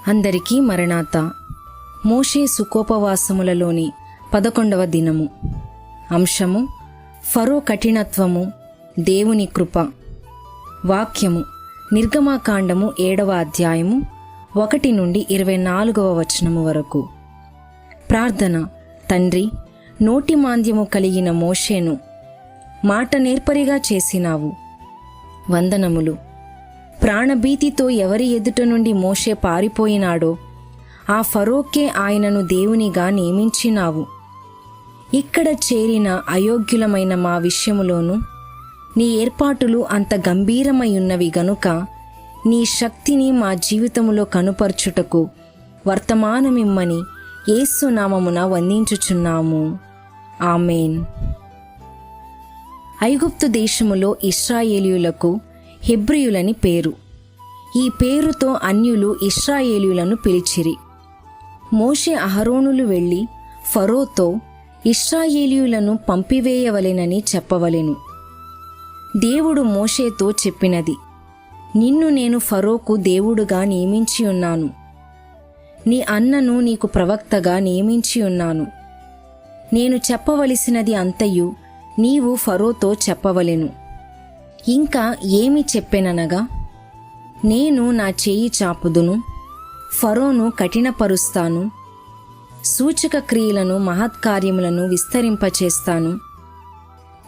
అందరికీ మరణాత. మోషే సుకోపవాసములలోని 11వ దినము. అంశము: ఫరో కఠినత్వము, దేవుని కృప. వాక్యము: నిర్గమాకాండము 7వ అధ్యాయము 1 నుండి 24వ వచనము వరకు. ప్రార్థన: తండ్రి, నోటి మాంద్యము కలిగిన మోషేను మాట నేర్పరిగా చేసినావు. వందనములు. ప్రాణభీతితో ఎవరి ఎదుట నుండి మోషే పారిపోయినాడో ఆ ఫరోకే ఆయనను దేవునిగా నియమించినావు. ఇక్కడ చేరిన అయోగ్యులమైన మా విషయములోను నీ ఏర్పాటులు అంత గంభీరమైయున్నవి గనుక నీ శక్తిని మా జీవితములో కనుపర్చుటకు వర్తమానమిమ్మని యేసు నామమున వందించుచున్నాము. ఆమేన్. ఐగుప్తు దేశములో ఇశ్రాయేలీయులకు హెబ్రీయులని పేరు. ఈ పేరుతో అన్యులు ఇశ్రాయేలీయులను పిలిచిరి. మోషే అహరోనులు వెళ్ళి ఫరోతో ఇశ్రాయేలీయులను పంపివేయవలెనని చెప్పవలెను. దేవుడు మోషేతో చెప్పినది: నిన్ను నేను ఫరోకు దేవుడుగా నియమించియున్నాను. నీ అన్నను నీకు ప్రవక్తగా నియమించియున్నాను. నేను చెప్పవలసినది అంతయు నీవు ఫరోతో చెప్పవలెను. ఇంకా ఏమి చెప్పెననగా, నేను నా చేయి చాపుదును, ఫరోను కఠినపరుస్తాను, సూచక క్రియలను మహత్కార్యములను విస్తరింపచేస్తాను.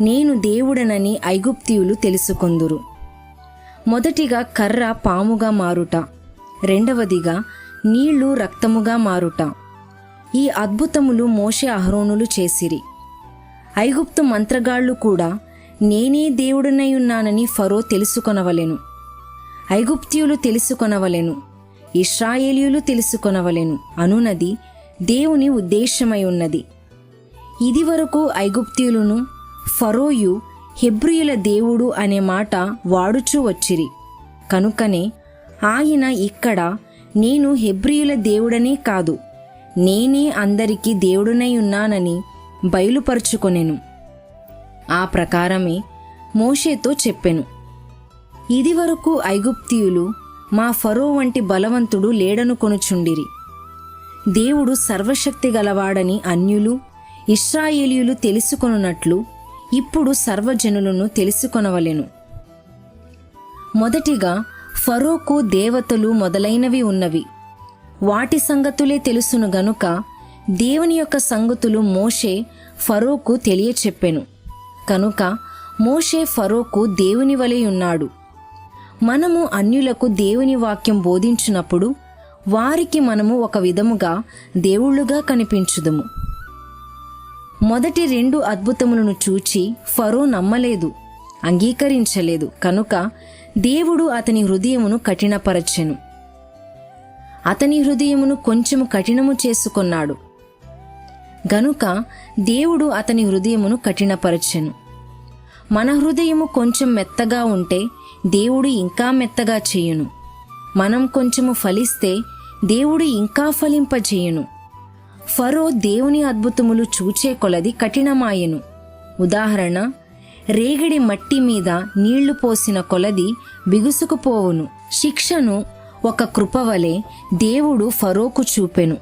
నేను దేవుడనని ఐగుప్తీయులు తెలుసుకొందురు. మొదటిగా కర్ర పాముగా మారుట, రెండవదిగా నీళ్లు రక్తముగా మారుట. ఈ అద్భుతములు మోషే అహరోనులు చేసిరి. ఐగుప్తు మంత్రగాళ్ళు కూడా నేనే దేవుడనై ఉన్నానని ఫరో తెలుసుకొనవలెను. ఐగుప్తీయులు తెలుసుకొనవలెను, ఇశ్రాయేలీయులు తెలుసుకొనవలెను అనునది దేవుని ఉద్దేశమై ఉన్నది. ఇదివరకు ఐగుప్తీయులను ఫరోయు హెబ్రీయుల దేవుడు అనే మాట వాడుచూ వచ్చిరి. కనుకనే ఆయన ఇక్కడ నేను హెబ్రీయుల దేవుడనే కాదు, నేనే అందరికీ దేవుడనై ఉన్నానని బయలుపరుచుకొనెను. ఆ ప్రకారమే మోషేతో చెప్పెను: ఇదివరకు ఐగుప్తీయులు మా ఫరో వంటి బలవంతుడు లేడనుకొనుచుండిరి. దేవుడు సర్వశక్తి గలవాడని అన్యులు ఇశ్రాయేలీయులు తెలుసుకొనున్నట్లు ఇప్పుడు సర్వజనులను తెలుసుకొనవలెను. మొదటిగా ఫరోకు దేవతలు మొదలైనవి ఉన్నవి. వాటి సంగతులే తెలుసును గనుక దేవుని యొక్క సంగతులు మోషే ఫరోకు తెలియచెప్పెను. కనుక మోషే ఫరోకు దేవుని వలె ఉన్నాడు. మనము అన్యులకు దేవుని వాక్యం బోధించినప్పుడు వారికి మనము ఒక విధముగా దేవుళ్ళుగా కనిపించుదుము. మొదటి 2 అద్భుతములను చూచి ఫరో నమ్మలేదు, అంగీకరించలేదు. కనుక దేవుడు అతని హృదయమును కఠినపరచెను. అతని హృదయమును కొంచెము కఠినము చేసుకొన్నాడు గనుక దేవుడు అతని హృదయమును కఠినపరచెను. మన హృదయము కొంచెం మెత్తగా ఉంటే దేవుడు ఇంకా మెత్తగా చేయును. మనం కొంచెము ఫలిస్తే దేవుడు ఇంకా ఫలింపజేయును. ఫరో దేవుని అద్భుతములు చూచే కొలది కఠినమాయెను. ఉదాహరణ: రేగిడి మట్టి మీద నీళ్లు పోసిన కొలది బిగుసుకుపోవును. శిక్షను ఒక కృపవలే దేవుడు ఫరోకు చూపెను.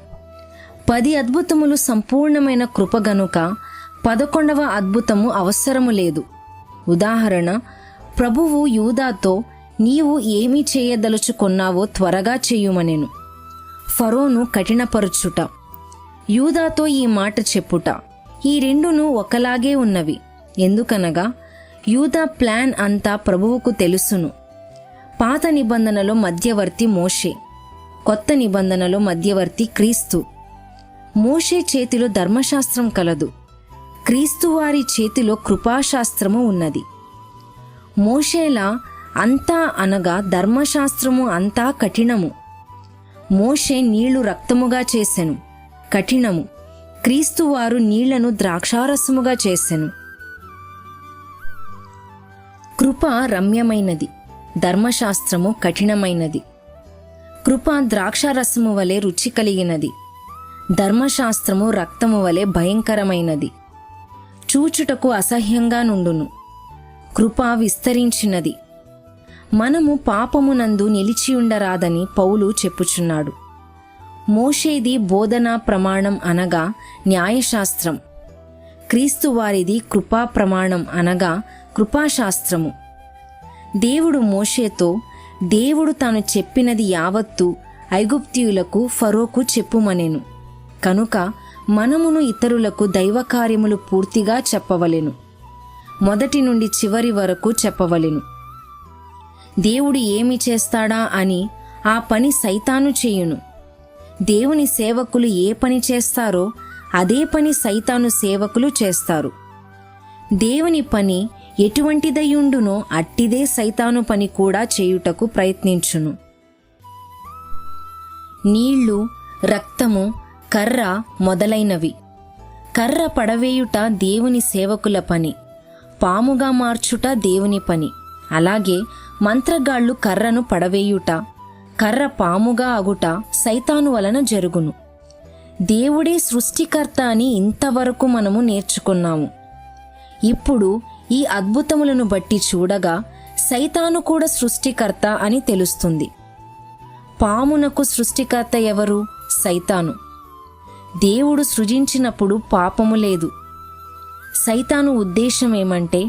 10 అద్భుతములు సంపూర్ణమైన కృప గనుక 11వ అద్భుతము అవసరము లేదు. ఉదాహరణ: ప్రభువు యూదాతో నీవు ఏమి చేయదలుచుకొన్నావో త్వరగా చేయుమనెను. ఫరోను కఠినపరుచుట, యూదాతో ఈ మాట చెప్పుట, ఈ రెండును ఒకలాగే ఉన్నవి. ఎందుకనగా యూదా ప్లాన్ అంతా ప్రభువుకు తెలుసును. పాత నిబంధనలో మధ్యవర్తి మోషే, కొత్త నిబంధనలో మధ్యవర్తి క్రీస్తు. మోషే చేతిలో ధర్మశాస్త్రం కలదు, క్రీస్తువారి చేతిలో కృపాశాస్త్రము ఉన్నది. మోషేలా అంతా అనగా ధర్మశాస్త్రము అంతా కఠినము. మోషే నీళ్లు రక్తముగా చేసెను, కఠినము. క్రీస్తువారు నీళ్లను ద్రాక్షారసముగా చేసెను. కృప రమ్యమైనది, ధర్మశాస్త్రము కఠినమైనది. కృప ద్రాక్షారసము వలె రుచి కలిగినది, ధర్మశాస్త్రము రక్తము వలె భయంకరమైనది, చూచుటకు అసహ్యంగా నుండును. కృప విస్తరించినది, మనము పాపమునందు నిలిచియుండరాదని పౌలు చెప్పుచున్నాడు. మోషేది బోధనా ప్రమాణం అనగా న్యాయశాస్త్రం, క్రీస్తు వారిది కృపా ప్రమాణం అనగా కృపాశాస్త్రము. దేవుడు మోషేతో, దేవుడు తాను చెప్పినది యావత్తు ఐగుప్తీయులకు ఫరోకు చెప్పుమనెను. కనుక మనమును ఇతరులకు దైవకార్యములు పూర్తిగా చెప్పవలెను, మొదటి నుండి చివరి వరకు చెప్పవలెను. దేవుడు ఏమి చేస్తాడా అని ఆ పని సైతాను చేయును. దేవుని సేవకులు ఏ పని చేస్తారో అదే పని సైతాను సేవకులు చేస్తారు. దేవుని పని ఎటువంటిదయ్యుండునో అట్టిదే సైతాను పని కూడా చేయుటకు ప్రయత్నించును. నీళ్లు, రక్తము, కర్ర మొదలైనవి. కర్ర పడవేయుట దేవుని సేవకుల పని, పాముగా మార్చుట దేవుని పని. అలాగే మంత్రగాళ్ళు కర్రను పడవేయుట, కర్ర పాముగా అగుట సైతాను వలన జరుగును. దేవుడే సృష్టికర్త అని ఇంతవరకు మనము నేర్చుకున్నాము. ఇప్పుడు ఈ అద్భుతములను బట్టి చూడగా సైతాను కూడా సృష్టికర్త అని తెలుస్తుంది. పామునకు సృష్టికర్త ఎవరు? సైతాను. దేవుడు సృజించినప్పుడు పాపము లేదు. సైతాను ఉద్దేశం ఏమంటే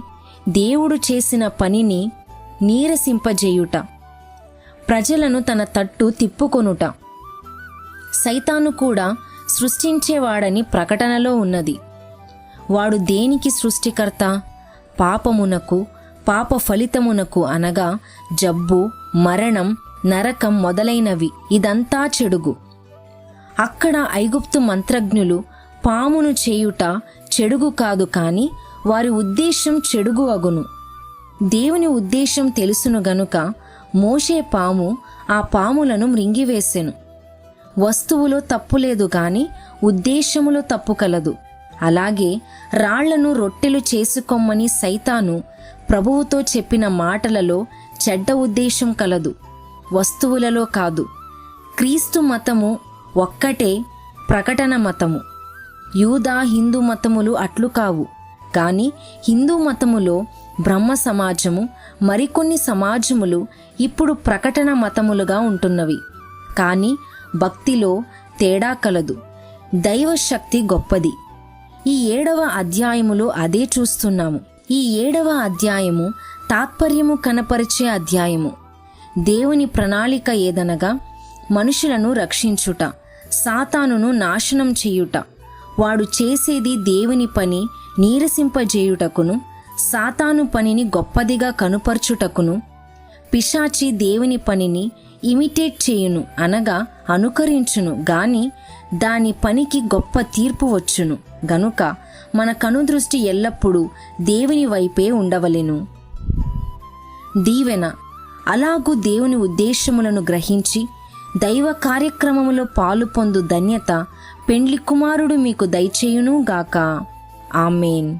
దేవుడు చేసిన పనిని నీరసింపజేయుట, ప్రజలను తన తట్టు తిప్పుకొనుట. సైతాను కూడా సృష్టించేవాడని ప్రకటనలో ఉన్నది. వాడు దేనికి సృష్టికర్త? పాపమునకు, పాప ఫలితమునకు అనగా జబ్బు, మరణం, నరకం మొదలైనవి. ఇదంతా చెడుగు. అక్కడ ఐగుప్తు మంత్రజ్ఞులు పామును చేయుట చెడుగు కాదు, కాని వారి ఉద్దేశం చెడుగు అగును. దేవుని ఉద్దేశం తెలుసును గనుక మోషే పాము ఆ పాములను మృంగివేసెను. వస్తువులో తప్పులేదు గాని ఉద్దేశములో తప్పు కలదు. అలాగే రాళ్లను రొట్టెలు చేసుకొమ్మని సైతాను ప్రభువుతో చెప్పిన మాటలలో చెడ్డ ఉద్దేశం కలదు, వస్తువులలో కాదు. క్రీస్తు మతము ఒక్కటే, ప్రకటన మతము. యూదా హిందూ మతములు అట్లు కావు. కానీ హిందూ మతములో బ్రహ్మ సమాజము, మరికొన్ని సమాజములు ఇప్పుడు ప్రకటన మతములుగా ఉంటున్నవి. కానీ భక్తిలో తేడా కలదు. దైవశక్తి గొప్పది. ఈ 7వ అధ్యాయములో అదే చూస్తున్నాము. ఈ 7వ అధ్యాయము తాత్పర్యము కనపరిచే అధ్యాయము. దేవుని ప్రణాళిక ఏదనగా మనుషులను రక్షించుట, సాతానును నాశనం చేయుట. వాడు చేసేది దేవుని పని నీరసింపజేయుటకును, సాతాను పనిని గొప్పదిగా కనుపర్చుటకును. పిశాచి దేవుని పనిని ఇమిటేట్ చేయును అనగా అనుకరించును గాని దాని పనికి గొప్ప తీర్పు వచ్చును. గనుక మన కనుదృష్టి ఎల్లప్పుడూ దేవుని వైపే ఉండవలెను. దీవెన. అలాగూ దేవుని ఉద్దేశములను గ్రహించి దైవ కార్యక్రమములో పాలు పొందు ధన్యత పెండ్లి కుమారుడు మీకు దయచేయును గాక. ఆమేన్.